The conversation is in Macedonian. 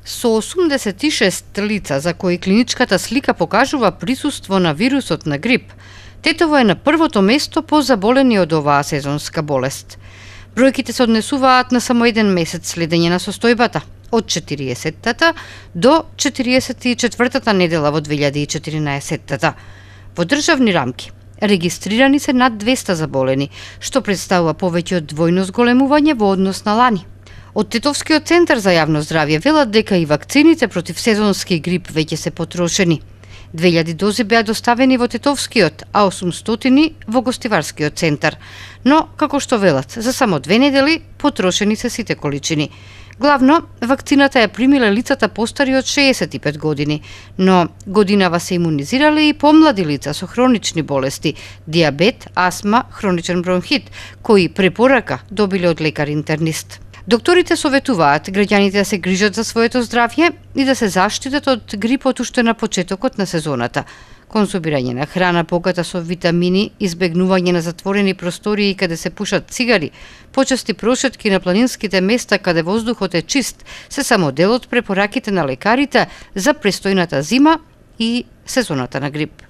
Со 86 лица за кои клиничката слика покажува присуство на вирусот на грип, Тетово е на првото место по заболени од оваа сезонска болест. Бројките се однесуваат на само еден месец следење на состојбата, од 40-тата до 44-тата недела во 2014-тата. Во државни рамки регистрирани се над 200 заболени, што представува повеќе од двојно зголемување во однос на лани. Од Тетовскиот центар за јавно здравје велат дека и вакцините против сезонски грип веќе се потрошени. 2000 дози беа доставени во Тетовскиот, а 800 во Гостиварскиот центар. Но, како што велат, за само 2 недели потрошени се сите количини. Главно, вакцината ја примиле лицата постари од 65 години, но годинава се имунизирале и помлади лица со хронични болести, диабет, астма, хроничен бронхит, кои препорака добиле од лекар-интернист. Докторите советуваат граѓаните да се грижат за своето здравје и да се заштитат од грипот уште на почетокот на сезоната. Консумирање на храна богата со витамини, избегнување на затворени простории каде се пушат цигари, почести прошетки на планинските места каде воздухот е чист, се само дел од препораките на лекарите за престојната зима и сезоната на грип.